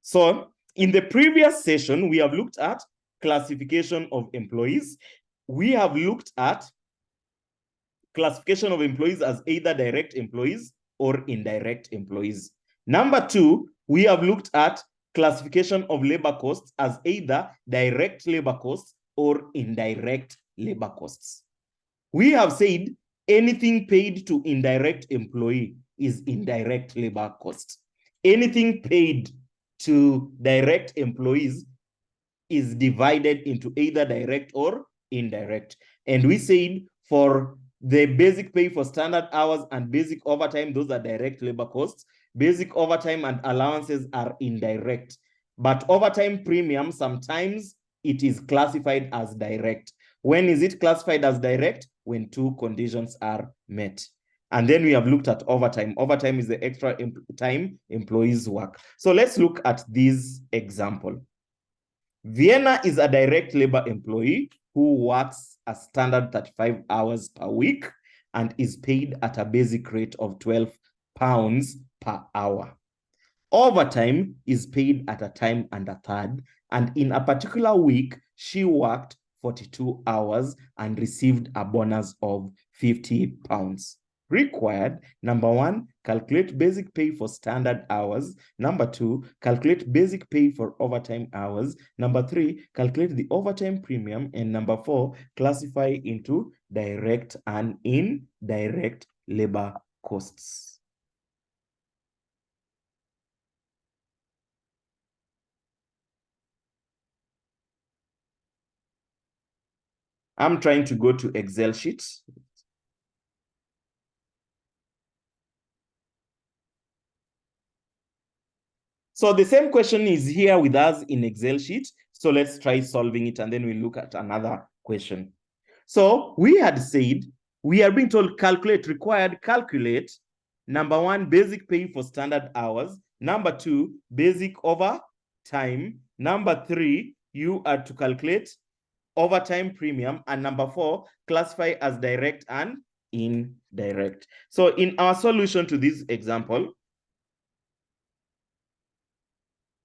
So in the previous session, we have looked at classification of employees. We have looked at classification of employees as either direct employees or indirect employees. Number two, we have looked at classification of labor costs as either direct labor costs or indirect labor costs. We have said anything paid to indirect employee is indirect labor cost. Anything paid to direct employees is divided into either direct or indirect. And we said for the basic pay for standard hours and basic overtime, those are direct labor costs. Basic overtime and allowances are indirect. But overtime premium, sometimes it is classified as direct. When is it classified as direct? When two conditions are met. And then we have looked at overtime. Overtime is the extra time employees work. So let's look at this example. Vienna is a direct labor employee who works a standard 35 hours per week and is paid at a basic rate of 12 pounds per hour. Overtime is paid at a time and a third, and in a particular week, she worked 42 hours and received a bonus of 50 pounds. Required, number one, calculate basic pay for standard hours. Number two, calculate basic pay for overtime hours. Number three, calculate the overtime premium. And number four, classify into direct and indirect labor costs. I'm trying to go to Excel sheet. So the same question is here with us in Excel sheet. So let's try solving it and then we'll look at another question. So we had said, we are being told required calculate, number one, basic pay for standard hours. Number two, basic overtime. Number three, you are to calculate overtime premium. And number four, classify as direct and indirect. So in our solution to this example,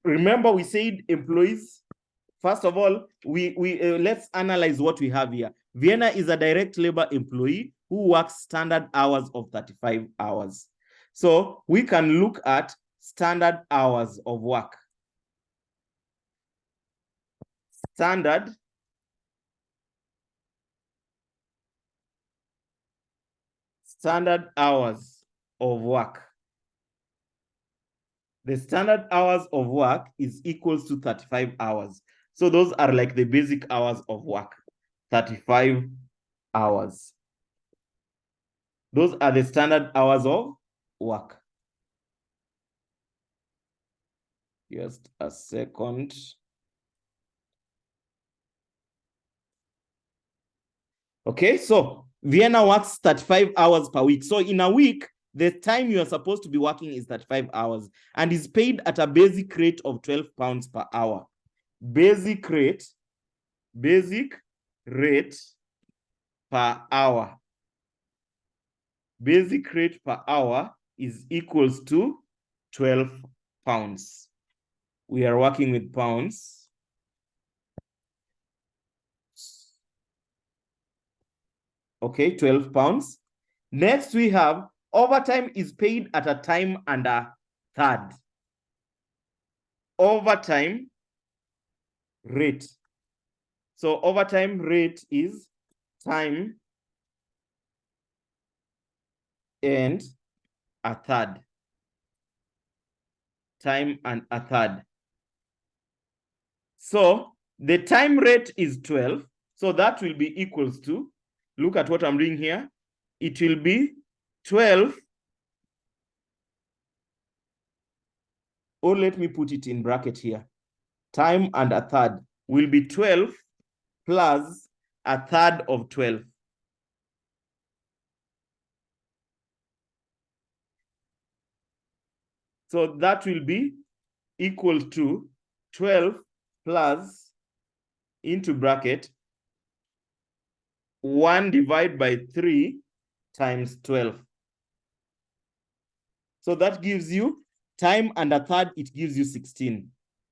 remember we said employees. First of all, let's analyze what we have here. Vienna is a direct labor employee who works standard hours of 35 hours. So we can look at standard hours of work. Standard hours of work. The standard hours of work is equals to 35 hours. So those are like the basic hours of work, 35 hours. Those are the standard hours of work. Just a second. Okay, so Vienna works 35 hours per week. So in a week, the time you are supposed to be working is 35 hours and is paid at a basic rate of 12 pounds per hour. Basic rate per hour. Basic rate per hour is equals to 12 pounds. We are working with pounds. Okay, 12 pounds. Next, we have overtime is paid at a time and a third. Overtime rate. So overtime rate is time and a third. Time and a third. So the time rate is 12. So that will be equals to, look at what I'm doing here. It will be 12, or let me put it in bracket here. Time and a third will be 12 plus a third of 12. So that will be equal to 12 plus into bracket 1 divided by 3 times 12. So that gives you time and a third, it gives you 16.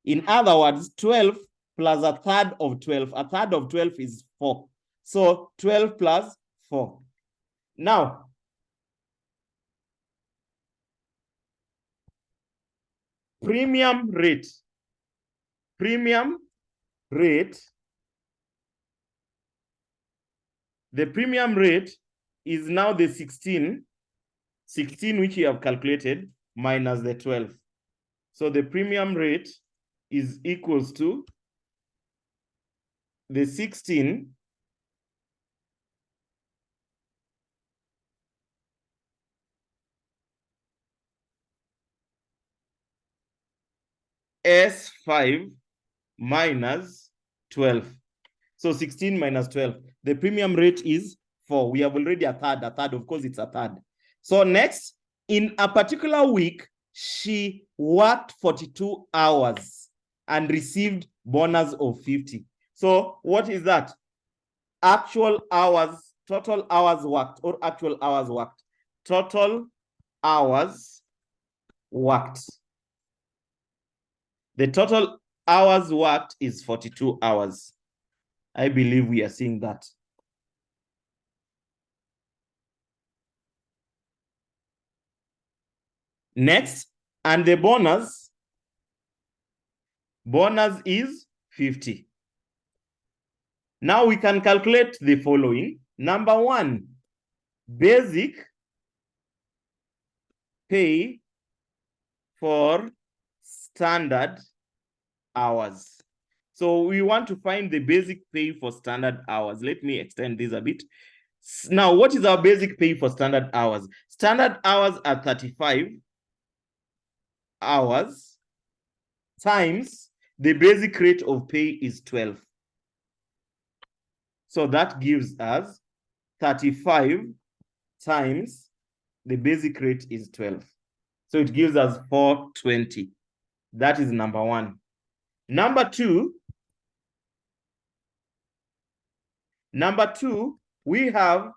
In other words, 12 plus a third of 12. A third of 12 is 4. So 12 plus 4. Now, premium rate. Premium rate. The premium rate is now the 16 which we have calculated minus the 12. So the premium rate is equals to the 16 S5 minus 12. So 16 minus 12. The premium rate is 4. We have already a third, of course it's a third. So next, in a particular week, she worked 42 hours and received bonus of 50. So what is that? Actual hours, total hours worked, or actual hours worked. Total hours worked. The total hours worked is 42 hours. I believe we are seeing that. Next, and the bonus is 50. Now we can calculate the following. Number one, basic pay for standard hours. So we want to find the basic pay for standard hours. Let me extend this a bit. Now, what is our basic pay for standard hours? Standard hours are 35 hours times the basic rate of pay is 12. So that gives us 35 times the basic rate is 12. So it gives us 420. That is number one. Number two, we have,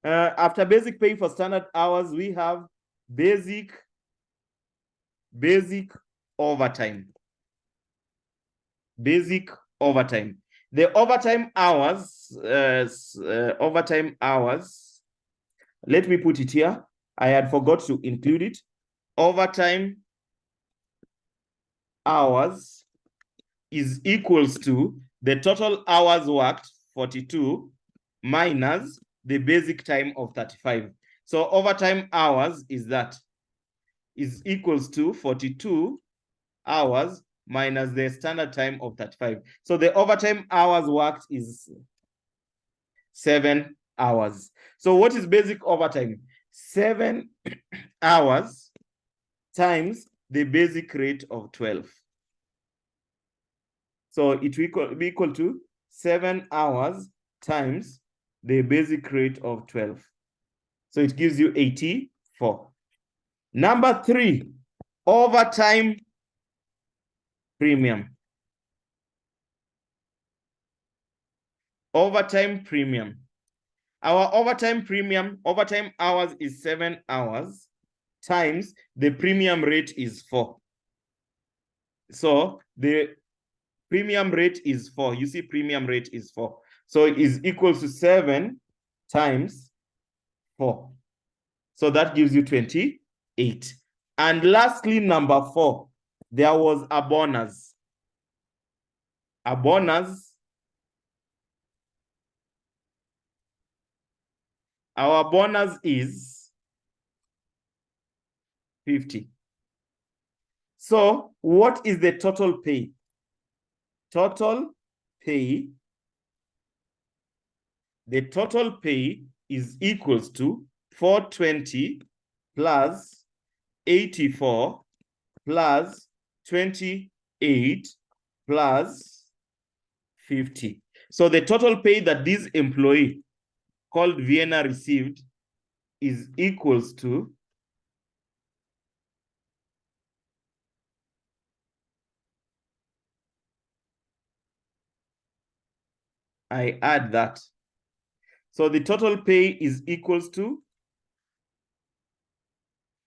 after basic pay for standard hours, we have basic overtime. Basic overtime. The overtime hours, let me put it here. I had forgot to include it. Overtime hours is equals to the total hours worked, 42, minus the basic time of 35. So overtime hours is equals to 42 hours minus the standard time of 35. So the overtime hours worked is 7 hours. So what is basic overtime? 7 hours times the basic rate of 12. So it will be equal to 7 hours times the basic rate of 12. So it gives you 84. Number 3, overtime premium. Overtime premium. Our overtime hours is 7 hours times the premium rate is 4. So the premium rate is 4. You see, premium rate is 4. So it is equal to 7 times 4. So that gives you 28. And lastly, number 4, there was a bonus. A bonus. Our bonus is 50. So what is the total pay? Total pay. The total pay is equals to 420 plus 84 plus 28 plus 50. So the total pay that this employee called Vienna received is equals to I add that. So the total pay is equals to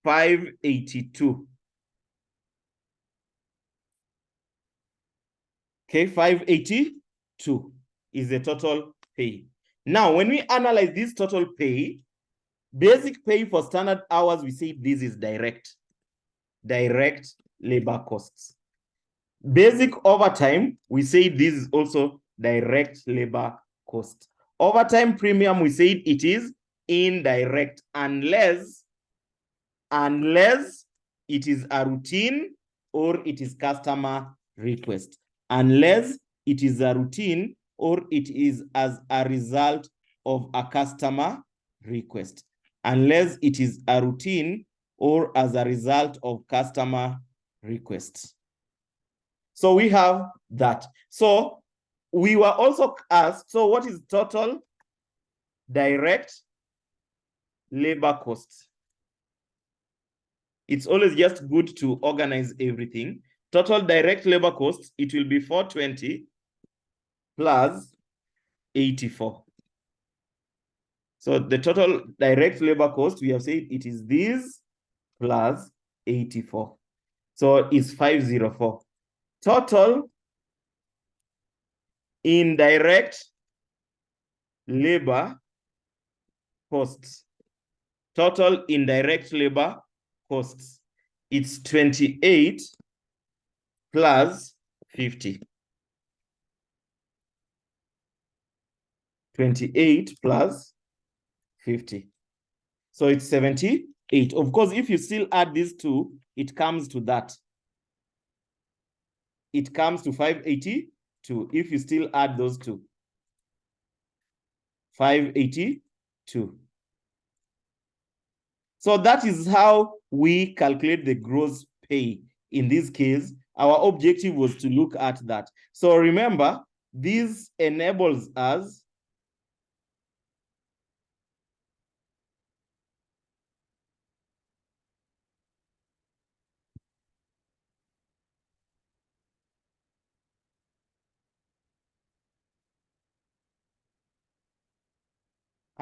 582. Okay, 582 is the total pay. Now, when we analyze this total pay, basic pay for standard hours, we say this is direct labor costs. Basic overtime, we say this is also direct labor cost. Overtime premium, we say it is indirect unless it is a routine or it is customer request. Unless it is a routine or it is as a result of a customer request. Unless it is a routine or as a result of customer requests. So we have that. So we were also asked, so what is total direct labor costs? It's always just good to organize everything. Total direct labor costs, it will be 420 plus 84. So the total direct labor cost, we have said it is this plus 84. So it's 504. Total indirect labor costs. Total indirect labor costs. It's 28 plus 50. 28 plus 50. So it's 78. Of course, if you still add these two, it comes to that. It comes to 582 if you still add those two. 582. So that is how we calculate the gross pay. In this case, our objective was to look at that. So remember, this enables us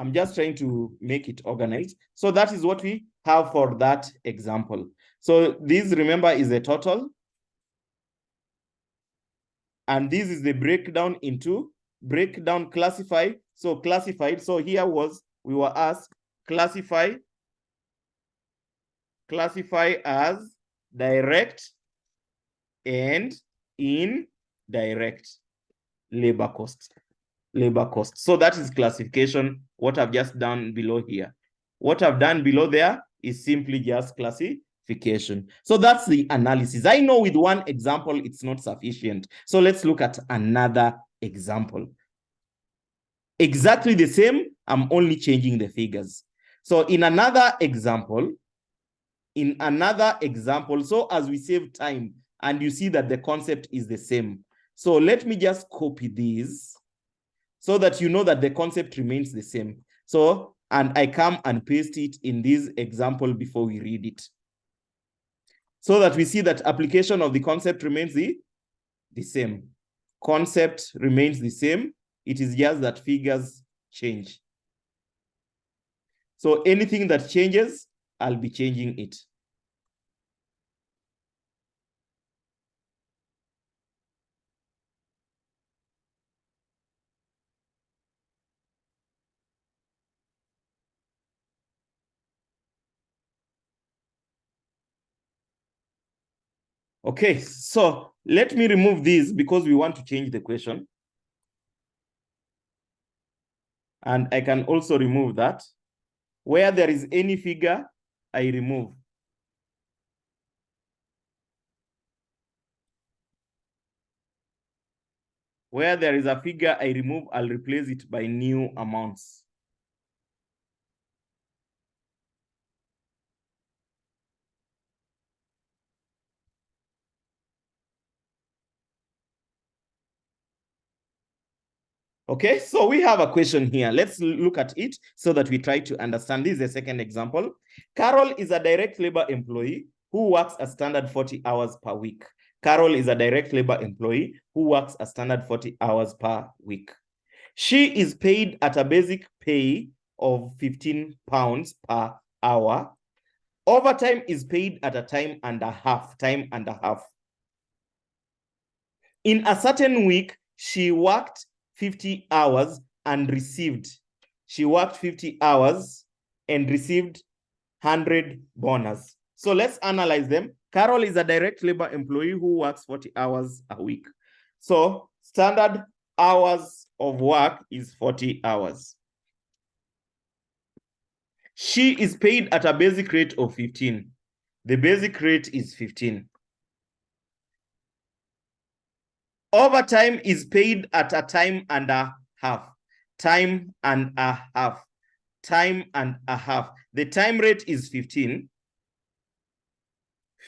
I'm just trying to make it organized. So that is what we have for that example. So this, remember, is the total. And this is the breakdown into classify. So classified. So here was, we were asked, classify as direct and indirect labor cost. So that is classification, what I've just done below here. What I've done below there is simply just classification. So that's the analysis. I know with one example, it's not sufficient. So let's look at another example. Exactly the same, I'm only changing the figures. So in another example, so as we save time, and you see that the concept is the same. So let me just copy these so that you know that the concept remains the same. So, and I come and paste it in this example before we read it, so that we see that application of the concept remains the same. Concept remains the same. It is just that figures change. So anything that changes, I'll be changing it. Okay, so let me remove this because we want to change the question. And I can also remove that. Where there is any figure, I remove. Where there is a figure I remove, I'll replace it by new amounts. Okay, so we have a question here. Let's look at it so that we try to understand. This is the second example. Carol is a direct labor employee who works a standard 40 hours per week. Carol is a direct labor employee who works a standard 40 hours per week. She is paid at a basic pay of 15 pounds per hour. Overtime is paid at a time and a half. In a certain week, she worked 50 hours and received. She worked 50 hours and received 100 bonus. So let's analyze them. Carol is a direct labor employee who works 40 hours a week. So standard hours of work is 40 hours. She is paid at a basic rate of 15. The basic rate is 15. Overtime is paid at a time and a half. Time and a half. Time and a half. The time rate is 15.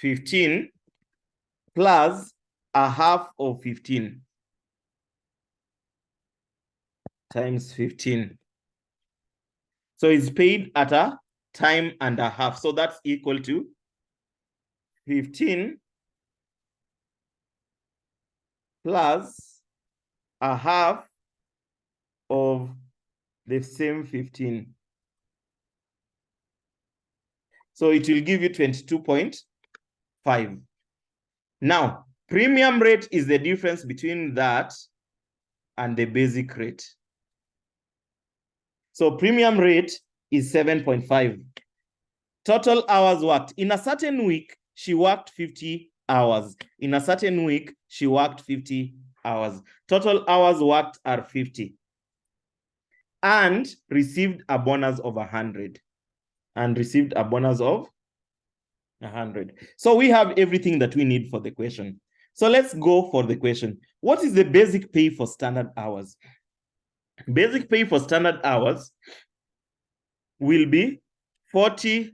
15 plus a half of 15 times 15. So it's paid at a time and a half. So that's equal to 15 plus a half of the same 15. So it will give you 22.5. Now, premium rate is the difference between that and the basic rate. So premium rate is 7.5. Total hours worked. In a certain week, she worked 50 hours. In a certain week, she worked 50 hours. Total hours worked are 50. And received a bonus of 100. And received a bonus of 100. So we have everything that we need for the question. So let's go for the question. What is the basic pay for standard hours? Basic pay for standard hours will be 40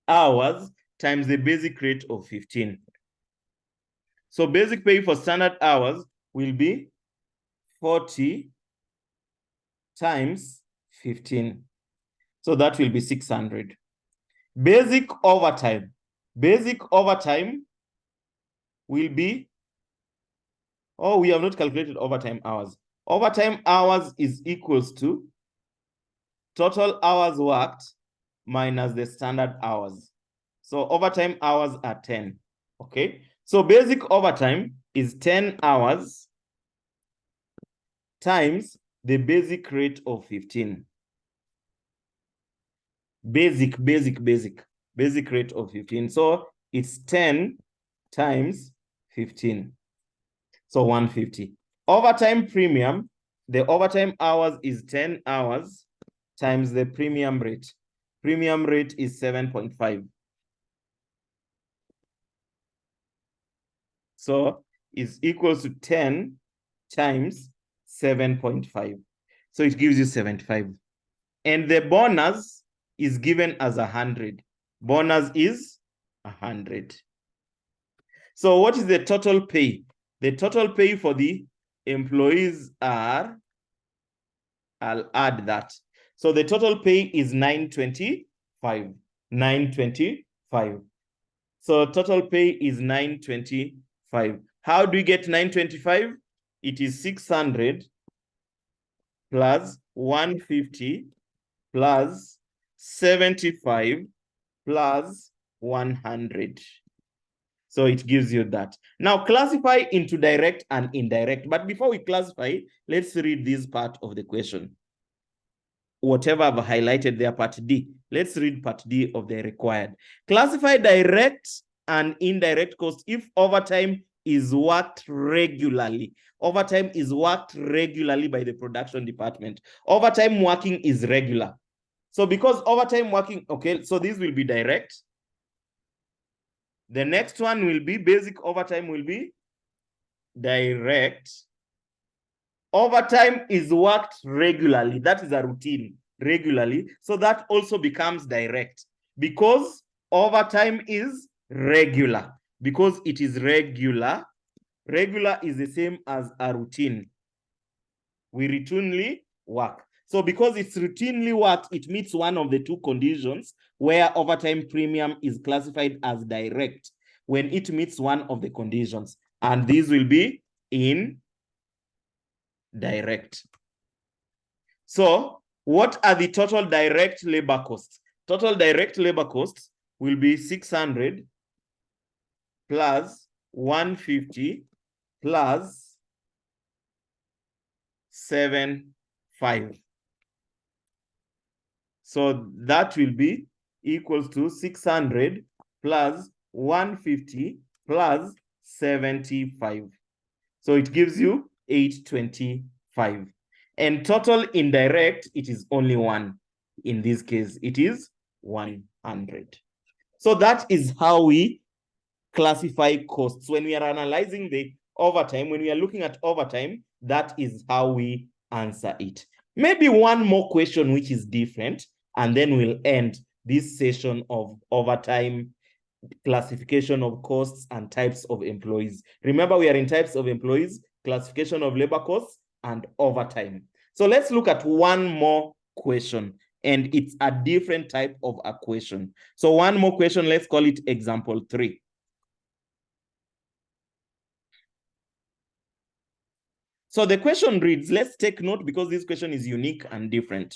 hours times the basic rate of 15. So basic pay for standard hours will be 40 times 15. So that will be 600. Basic overtime. Basic overtime will be, oh, we have not calculated overtime hours. Overtime hours is equals to total hours worked minus the standard hours. So overtime hours are 10, okay? So basic overtime is 10 hours times the basic rate of 15. Basic rate of 15. So it's 10 times 15. So 150. Overtime premium, the overtime hours is 10 hours times the premium rate. Premium rate is 7.5. So it's equals to 10 times 7.5. So it gives you 75. And the bonus is given as 100. Bonus is 100. So what is the total pay? The total pay for the employees are, I'll add that. So the total pay is 925. 925. So total pay is 925. How do we get 925? It is 600 plus 150 plus 75 plus 100. So it gives you that. Now classify into direct and indirect. But before we classify, let's read this part of the question. Whatever I've highlighted there, part D. Let's read part D of the required. Classify direct and indirect costs if overtime is worked regularly. Overtime is worked regularly by the production department. Overtime working is regular. So because overtime working, okay, so this will be direct. The next one will be basic overtime will be direct. Overtime is worked regularly. That is a routine, regularly. So that also becomes direct because overtime is regular. Because it is regular, regular is the same as a routine. We routinely work. So because it's routinely worked, it meets one of the two conditions where overtime premium is classified as direct when it meets one of the conditions. And these will be indirect. So what are the total direct labor costs? Total direct labor costs will be 600 plus 150 plus 75. So that will be equals to 600 plus 150 plus 75. So it gives you 825. And total indirect, it is only one. In this case, it is 100. So that is how we classify costs. When we are analyzing the overtime, when we are looking at overtime, that is how we answer it. Maybe one more question which is different, and then we'll end this session of overtime, classification of costs, and types of employees. Remember, we are in types of employees, classification of labor costs, and overtime. So let's look at one more question, and it's a different type of a question. So one more question, let's call it example 3. So the question reads, let's take note because this question is unique and different.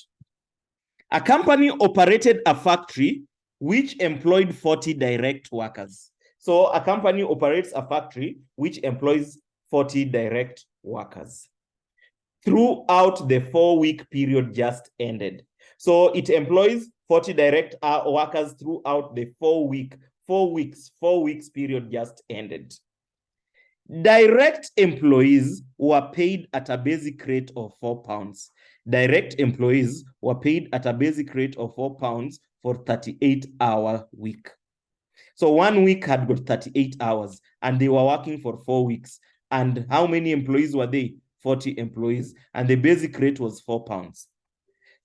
A company operated a factory which employed 40 direct workers. So a company operates a factory which employs 40 direct workers throughout the 4-week period just ended. So it employs 40 direct workers throughout the 4 weeks period just ended. Direct employees were paid at a basic rate of £4. Direct employees were paid at a basic rate of £4 for 38-hour week. So 1 week had got 38 hours and they were working for 4 weeks. And how many employees were they? 40 employees. And the basic rate was £4.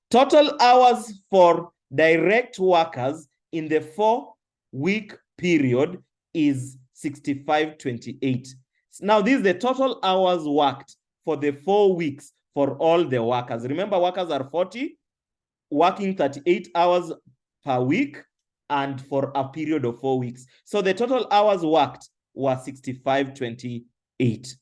Total hours for direct workers in the 4-week period is 65.28. Now, this is the total hours worked for the 4 weeks for all the workers. Remember, workers are 40, working 38 hours per week and for a period of 4 weeks. So the total hours worked were 65.28.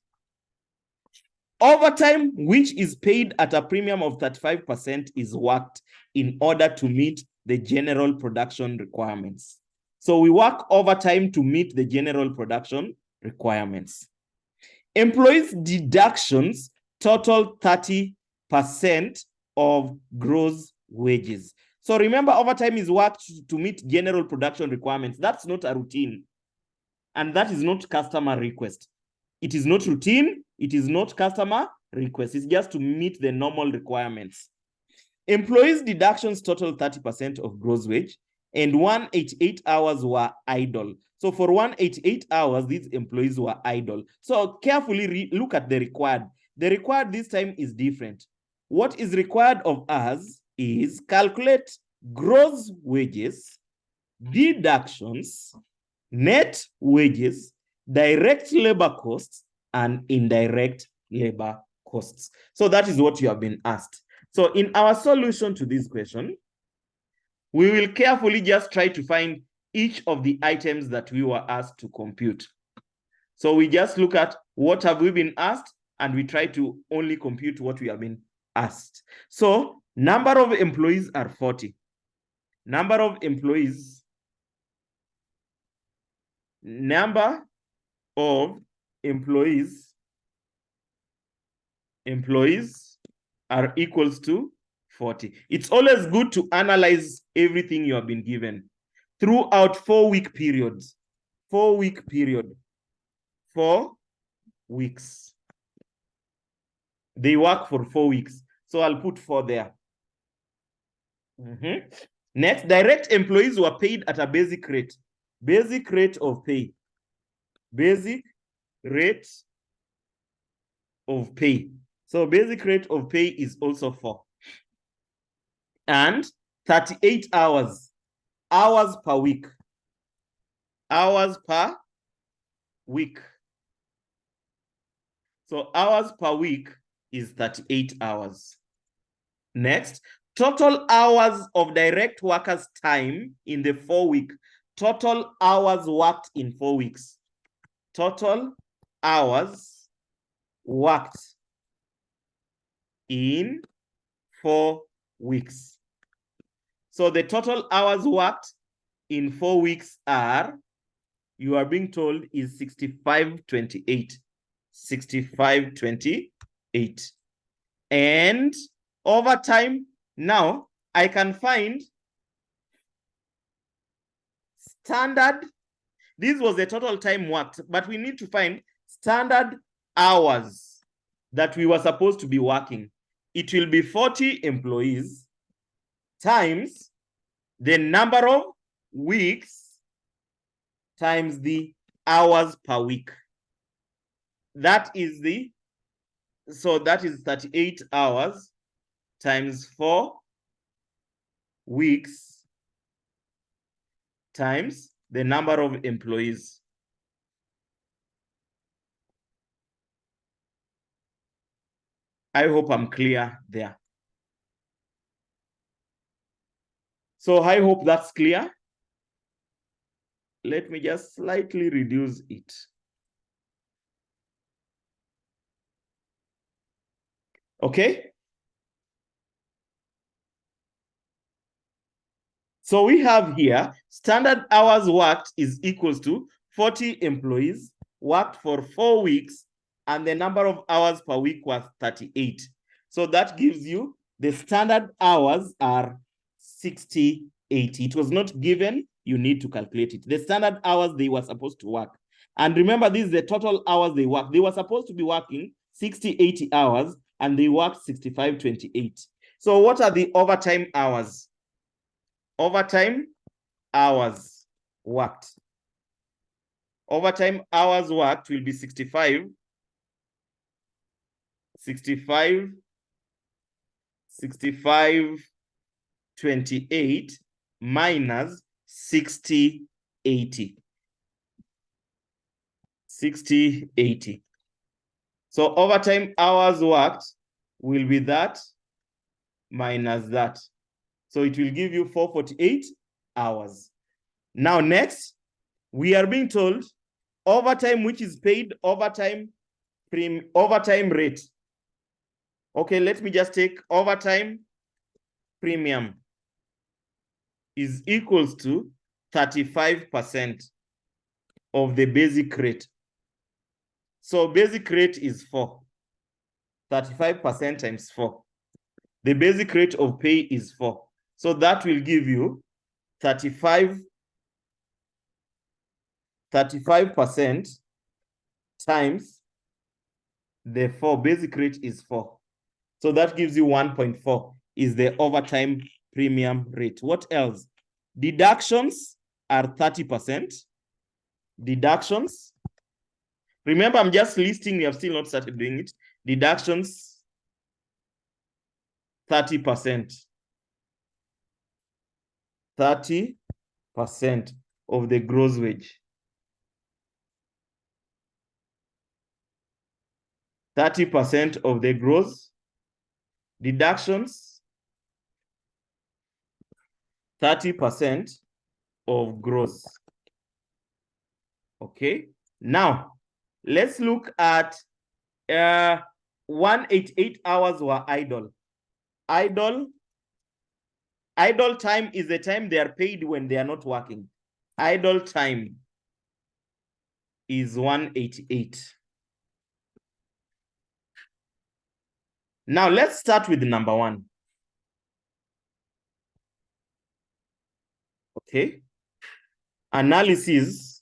Overtime, which is paid at a premium of 35%, is worked in order to meet the general production requirements. So we work overtime to meet the general production requirements. Employees' deductions total 30% of gross wages. So remember, overtime is worked to meet general production requirements. That's not a routine. And that is not customer request. It is not routine. It is not customer request. It's just to meet the normal requirements. Employees' deductions total 30% of gross wage, and 188 hours were idle. So for 188 hours, these employees were idle. So carefully look at the required. The required this time is different. What is required of us is calculate gross wages, deductions, net wages, direct labor costs, and indirect labor costs. So that is what you have been asked. So in our solution to this question, we will carefully just try to find each of the items that we were asked to compute. So we just look at what have we been asked, and we try to only compute what we have been asked. So number of employees are 40. Number of employees are equals to 40. It's always good to analyze everything you have been given throughout 4-week periods. 4-week period. 4 weeks. They work for 4 weeks. So I'll put 4 there. Next, direct employees were paid at a basic rate. Basic rate of pay. Basic rate of pay. So basic rate of pay is also 4. And 38 hours. Hours per week. Hours per week. So hours per week is 38 hours. Next, total hours of direct workers' time in the 4-week. Total hours worked in 4 weeks. Total hours worked in 4 weeks. So the total hours worked in 4 weeks are you are being told is 65.28. 65.28. And overtime, now I can find standard. This was the total time worked, but we need to find standard hours that we were supposed to be working. It will be 40 employees times the number of weeks times the hours per week. That is that is 38 hours times 4 weeks times the number of employees. I hope I'm clear there. So I hope that's clear. Let me just slightly reduce it. Okay. So we have here standard hours worked is equals to 40 employees worked for 4 weeks, and the number of hours per week was 38. So that gives you the standard hours are 60, 80. It was not given, you need to calculate it. The standard hours they were supposed to work. And remember, this is the total hours they work. They were supposed to be working 60, 80 hours, and they worked 65, 28. So what are the overtime hours? Overtime hours worked. Overtime hours worked will be 65, 28 minus 60, 80. 60, 80. So overtime hours worked will be that minus that. So it will give you 448 hours. Now next, we are being told overtime which is paid overtime rate. Okay, let me just take overtime premium is equals to 35% of the basic rate. So basic rate is 4. 35% times 4. The basic rate of pay is 4. So that will give you 35% times the 4. Basic rate is 4. So that gives you 1.4 is the overtime premium rate. What else? Deductions are 30%. Deductions. Remember, I'm just listing, we have still not started doing it. Deductions, 30%. 30% of the gross wage. 30% of the gross. Deductions, 30% of gross. Okay. Now, let's look at 188 hours were idle. Idle time is the time they are paid when they are not working. Idle time is 188. Now let's start with number 1. Okay. Analysis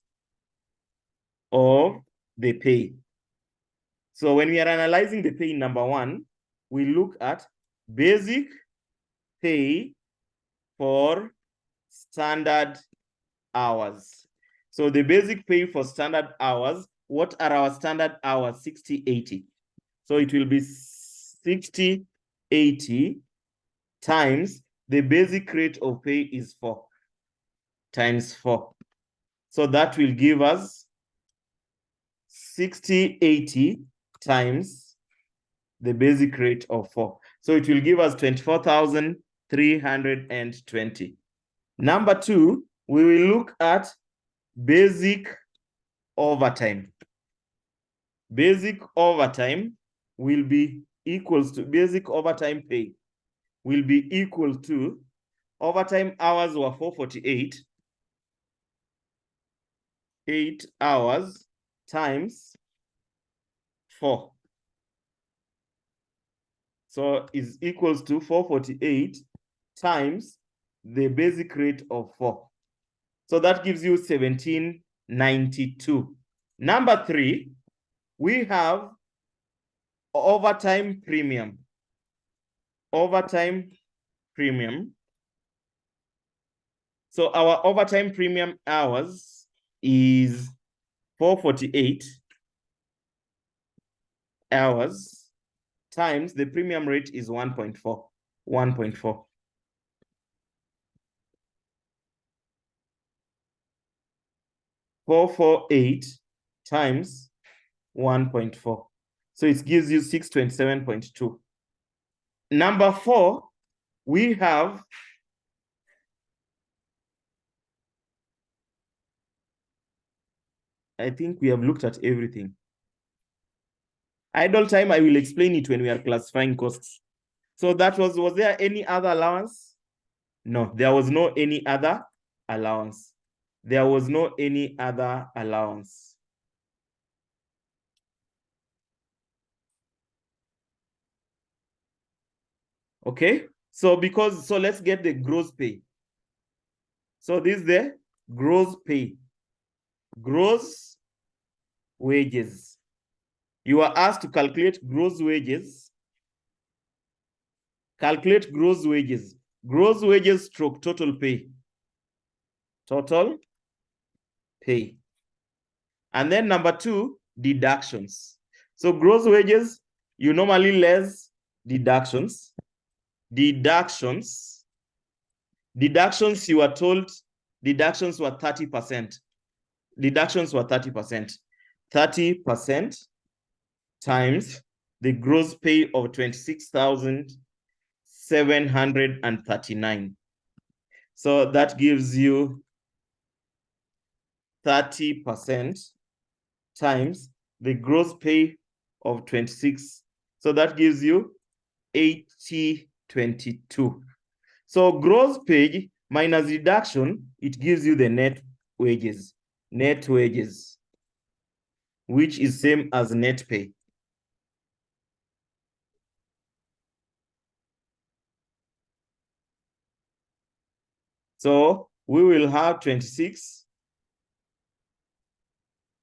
of the pay. So when we are analyzing the pay in number 1, we look at basic pay for standard hours. So the basic pay for standard hours, what are our standard hours? 60, 80. So it will be 60, 80 times the basic rate of pay is 4 times 4. So that will give us 60, 80 times the basic rate of 4. So it will give us 24,320. Number 2, we will look at basic overtime. Basic overtime will be equals to basic overtime pay will be equal to overtime hours were 448 8 hours times 4. So is equals to 448 times the basic rate of 4. So that gives you 1792. Number 3, we have overtime premium. Overtime premium. So our overtime premium hours is 448 hours times the premium rate is 1.4. 1.4. 448 times 1.4. So it gives you 627.2. Number 4, we have I think we have looked at everything. Idle time, I will explain it when we are classifying costs. So that was there any other allowance? No, there was no any other allowance. There was no any other allowance. Okay, so let's get the gross pay. So this is the gross pay, gross wages. You are asked to calculate gross wages. Calculate gross wages. Gross wages stroke total pay. Total pay. And then number 2, deductions. So gross wages, you normally less deductions. Deductions, you are told deductions were 30%. Deductions were 30%. 30% times the gross pay of 26,739. So that gives you 30% times the gross pay of 26. So that gives you 8022. So gross pay minus deduction, it gives you the net wages. Net wages, which is same as net pay. So we will have 26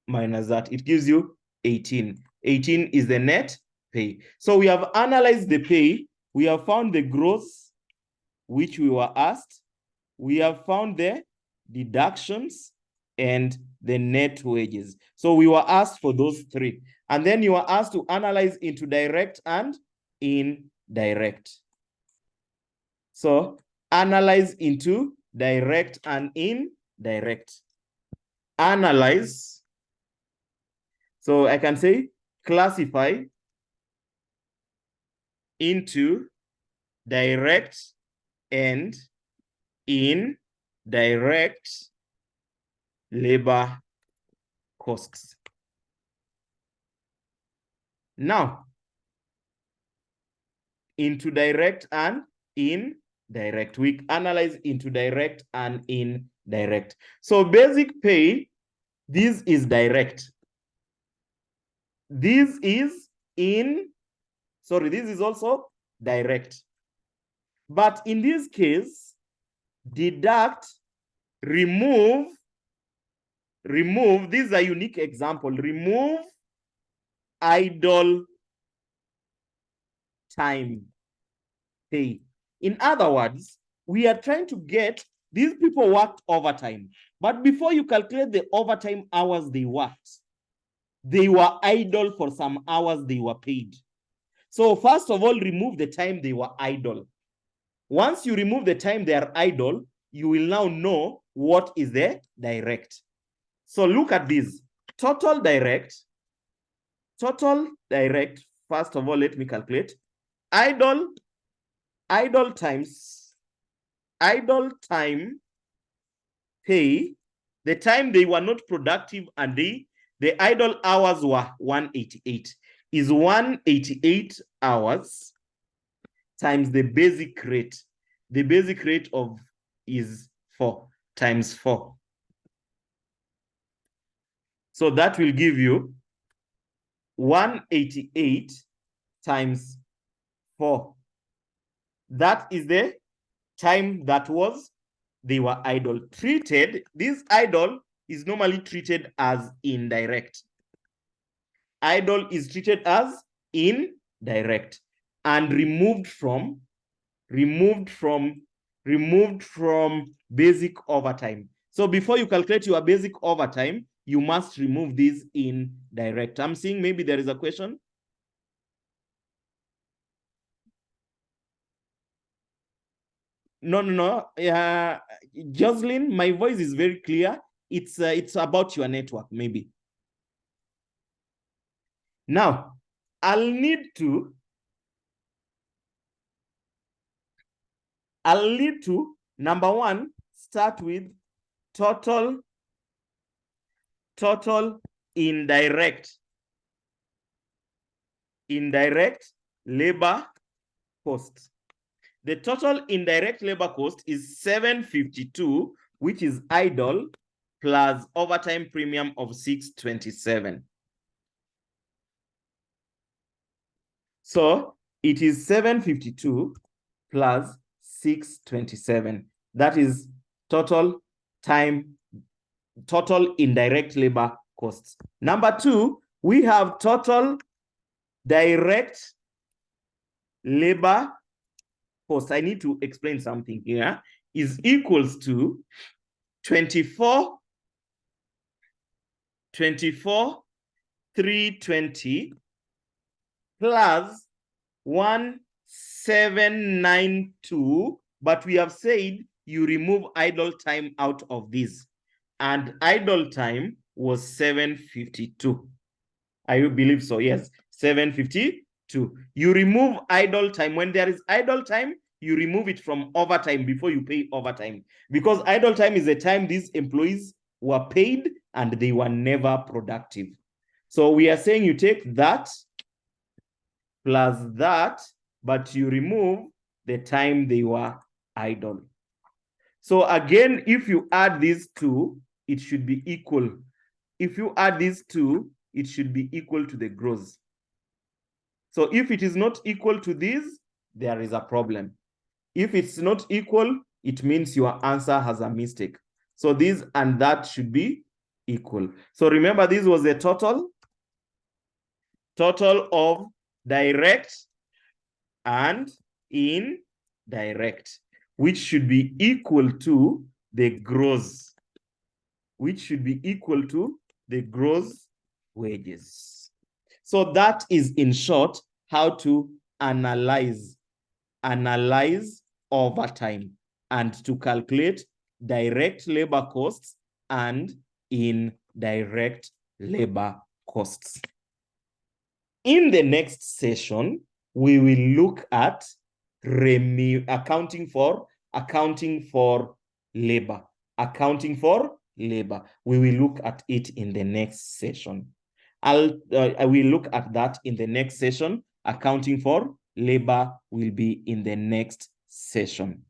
minus that. It gives you 18. 18 is the net pay. So we have analyzed the pay. We have found the gross, which we were asked. We have found the deductions and the net wages. So we were asked for those 3. And then you were asked to analyze into direct and indirect. So analyze into direct and indirect. Analyze. So I can say classify into direct and indirect labor costs. Now, into direct and indirect. We analyze into direct and indirect. So basic pay, this is direct. This is this is also direct. But in this case, deduct, remove, this is a unique example, remove idle time pay. In other words, we are trying to get, these people worked overtime, but before you calculate the overtime hours they worked, they were idle for some hours they were paid. So first of all, remove the time they were idle. Once you remove the time they are idle, you will now know what is the direct. So look at this. Total direct, first of all, let me calculate. Idle time pay, the time they were not productive and the idle hours were 188, is 188 hours times the basic rate. The basic rate of is 4 times 4. So that will give you 188 times 4. That is the time that they were idle. This idle is normally treated as indirect. Idle is treated as indirect and removed from basic overtime. So before you calculate your basic overtime, you must remove this indirect. I'm seeing maybe there is a question. No. Jocelyn, my voice is very clear. It's about your network, maybe. Now, I'll need to number one, start with total indirect labor cost. The total indirect labor cost is 752, which is idle, plus overtime premium of 627. So it is 752 plus 627. That is total indirect labor costs. Number two, we have total direct labor cost. I need to explain something here. Is equals to 320 plus 1792, but we have said you remove idle time out of this, and idle time was 752. I believe so. Yes, 752. You remove idle time. When there is idle time, you remove it from overtime before you pay overtime, because idle time is the time these employees were paid and they were never productive. So we are saying you take that plus that, but you remove the time they were idle. So again, if you add these two, it should be equal. If you add these two, it should be equal to the gross. So if it is not equal to this, there is a problem. If it's not equal, it means your answer has a mistake. So this and that should be equal. So remember, this was the total of direct and indirect, which should be equal to the gross, wages. So that is, in short, how to analyze overtime and to calculate direct labor costs and indirect labor costs. In the next session, we will look at accounting for labor. We will look at it in the next session. I will look at that in the next session. Accounting for labor will be in the next session.